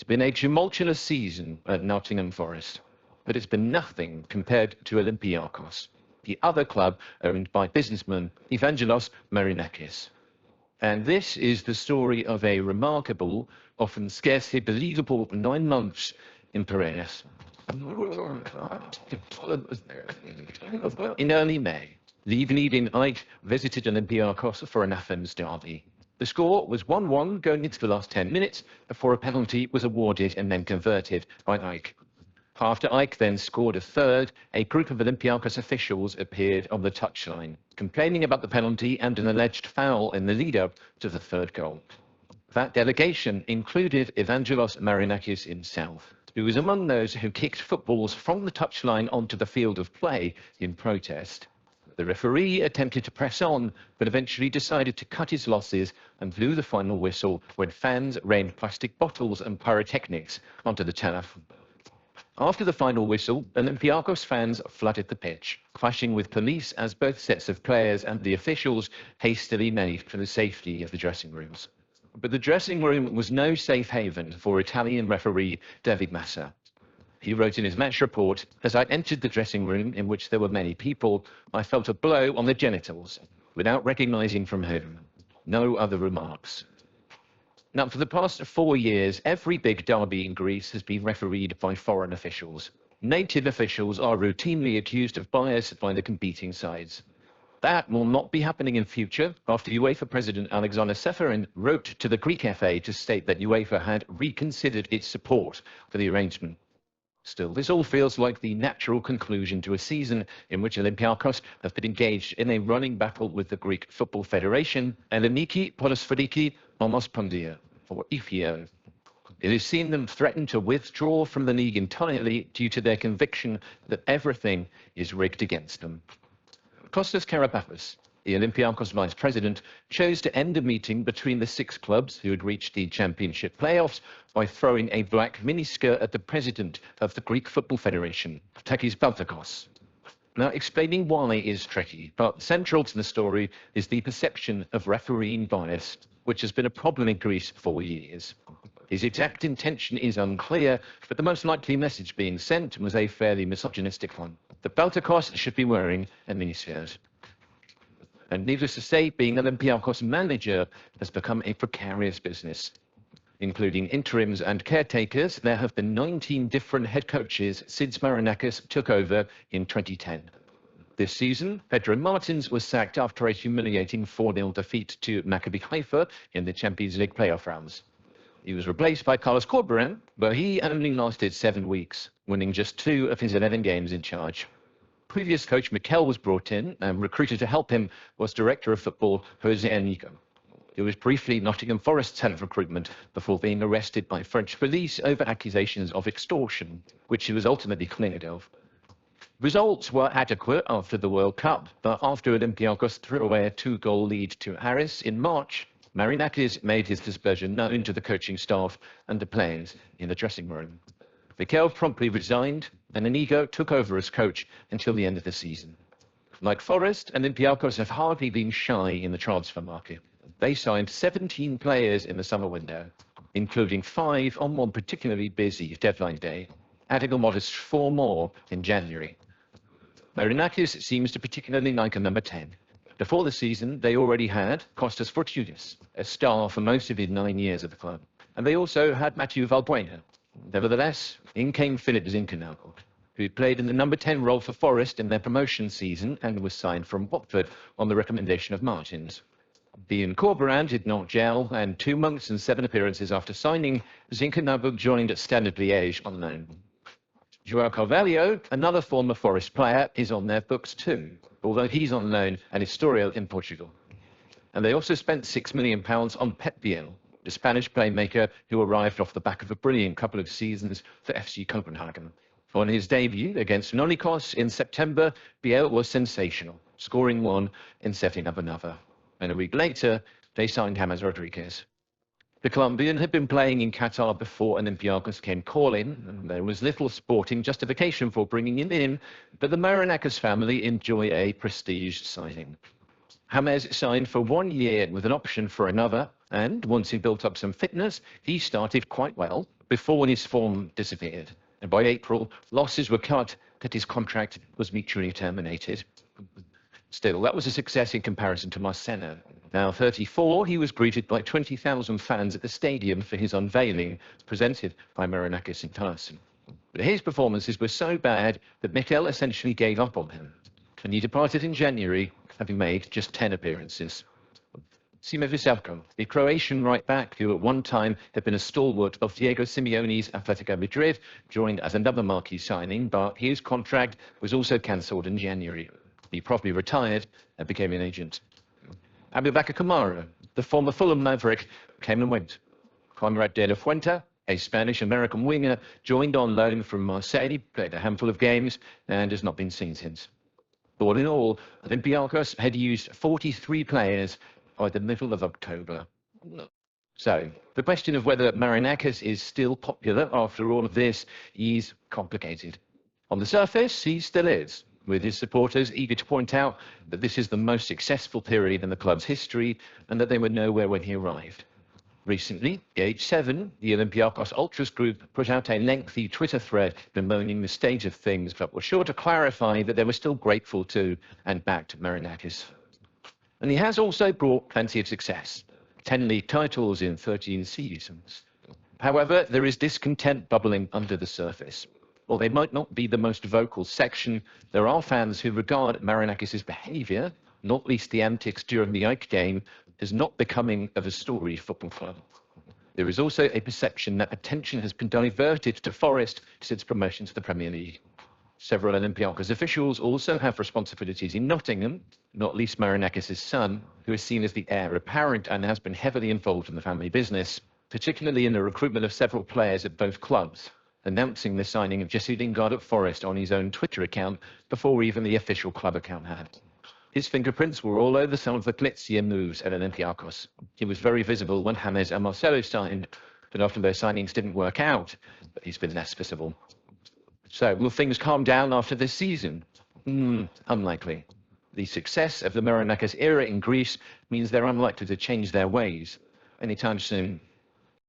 It's been a tumultuous season at Nottingham Forest, but it's been nothing compared to Olympiacos, the other club owned by businessman Evangelos Marinakis. And this is the story of a remarkable, often scarcely believable 9 months in Piraeus. In early May, the evening Ike visited Olympiacos for an Athens derby. The score was 1-1 going into the last 10 minutes before a penalty was awarded and then converted by Ike. After Ike then scored a third, a group of Olympiacos officials appeared on the touchline, complaining about the penalty and an alleged foul in the lead-up to the third goal. That delegation included Evangelos Marinakis himself, who was among those who kicked footballs from the touchline onto the field of play in protest. The referee attempted to press on, but eventually decided to cut his losses and blew the final whistle when fans rained plastic bottles and pyrotechnics onto the turf. After the final whistle, Olympiacos fans flooded the pitch, clashing with police as both sets of players and the officials hastily made for the safety of the dressing rooms. But the dressing room was no safe haven for Italian referee David Massa. He wrote in his match report, "As I entered the dressing room, in which there were many people, I felt a blow on the genitals, without recognizing from whom. No other remarks." Now, for the past 4 years, every big derby in Greece has been refereed by foreign officials. Native officials are routinely accused of bias by the competing sides. That will not be happening in future after UEFA President Alexander Seferin wrote to the Greek FA to state that UEFA had reconsidered its support for the arrangement. Still, this all feels like the natural conclusion to a season in which Olympiacos have been engaged in a running battle with the Greek Football Federation, Elleniki Podosferiki Omospondia, or EFIO. It has seen them threaten to withdraw from the league entirely due to their conviction that everything is rigged against them. Kostas Karabafis, the Olympiacos vice president, chose to end a meeting between the 6 clubs who had reached the championship playoffs by throwing a black miniskirt at the president of the Greek Football Federation, Takis Baltakos. Now, explaining why is tricky, but central to the story is the perception of refereeing bias, which has been a problem in Greece for years. His exact intention is unclear, but the most likely message being sent was a fairly misogynistic one, that Baltakos should be wearing a miniskirt. And needless to say, being Olympiacos manager has become a precarious business. Including interims and caretakers, there have been 19 different head coaches since Marinakis took over in 2010. This season, Pedro Martins was sacked after a humiliating 4-0 defeat to Maccabi Haifa in the Champions League playoff rounds. He was replaced by Carlos Corberán, but he only lasted 7 weeks, winning just 2 of his 11 games in charge. Previous coach Mikel was brought in, and recruited to help him was director of football Jose Anico. He was briefly Nottingham Forest's head of recruitment before being arrested by French police over accusations of extortion, which he was ultimately cleared of. Results were adequate after the World Cup, but after Olympiacos threw away a 2-goal lead to Aris in March, Marinakis made his displeasure known to the coaching staff and the players in the dressing room. Mikel promptly resigned, and Anigo took over as coach until the end of the season. Like Forest, Olympiacos have hardly been shy in the transfer market. They signed 17 players in the summer window, including 5 on one particularly busy deadline day, adding a modest 4 more in January. Marinakis seems to particularly like a number 10. Before the season, they already had Kostas Fortounis, a star for most of his 9 years at the club. And they also had Mathieu Valbuena. Nevertheless, in came Philip Zinkenauer, who played in the number 10 role for Forest in their promotion season and was signed from Watford on the recommendation of Martins. Ian Corberán did not gel, and 2 months and 7 appearances after signing, Zinkenauer joined at Standard Liège on loan. João Carvalho, another former Forest player, is on their books too, although he's on loan at Estoril in Portugal. And they also spent £6 million on Pep Biel, the Spanish playmaker who arrived off the back of a brilliant couple of seasons for FC Copenhagen. On his debut against Nonikos in September, Biel was sensational, scoring 1 and setting up another. And a week later, they signed James Rodriguez. The Colombian had been playing in Qatar before Olympiacos came calling, and there was little sporting justification for bringing him in, but the Marinakis family enjoy a prestige signing. James signed for 1 year with an option for another, and once he built up some fitness, he started quite well, before his form disappeared. And by April, losses were cut that his contract was mutually terminated. Still, that was a success in comparison to Marcelo. Now 34, he was greeted by 20,000 fans at the stadium for his unveiling, presented by Marinakis in person. But his performances were so bad that Mikel essentially gave up on him, and he departed in January, having made just 10 appearances. Sime Vyselko, the Croatian right-back, who at one time had been a stalwart of Diego Simeone's Atletico Madrid, joined as another marquee signing, but his contract was also cancelled in January. He promptly retired and became an agent. Abubakar Kamara, the former Fulham maverick, came and went. Conrad de la Fuente, a Spanish-American winger, joined on loan from Marseille, played a handful of games, and has not been seen since. All in all, Olympiacos had used 43 players by the middle of October. So, the question of whether Marinakis is still popular after all of this is complicated. On the surface, he still is, with his supporters eager to point out that this is the most successful period in the club's history and that they were nowhere when he arrived. Recently, age 7, the Olympiacos Ultras group put out a lengthy Twitter thread bemoaning the state of things, but was sure to clarify that they were still grateful to and backed Marinakis. And he has also brought plenty of success. 10 league titles in 13 seasons. However, there is discontent bubbling under the surface. While they might not be the most vocal section, there are fans who regard Marinakis' behaviour, not least the antics during the Ike game, as not becoming of a storied football club. There is also a perception that attention has been diverted to Forest since promotion to the Premier League. Several Olympiacos officials also have responsibilities in Nottingham, not least Marinakis' son, who is seen as the heir apparent and has been heavily involved in the family business, particularly in the recruitment of several players at both clubs, announcing the signing of Jesse Lingard at Forest on his own Twitter account before even the official club account had. His fingerprints were all over some of the glitzier moves at Olympiacos. He was very visible when James and Marcelo signed, but after those signings didn't work out, but he's been less visible. So, will things calm down after this season? Unlikely. The success of the Marinakis era in Greece means they're unlikely to change their ways anytime soon.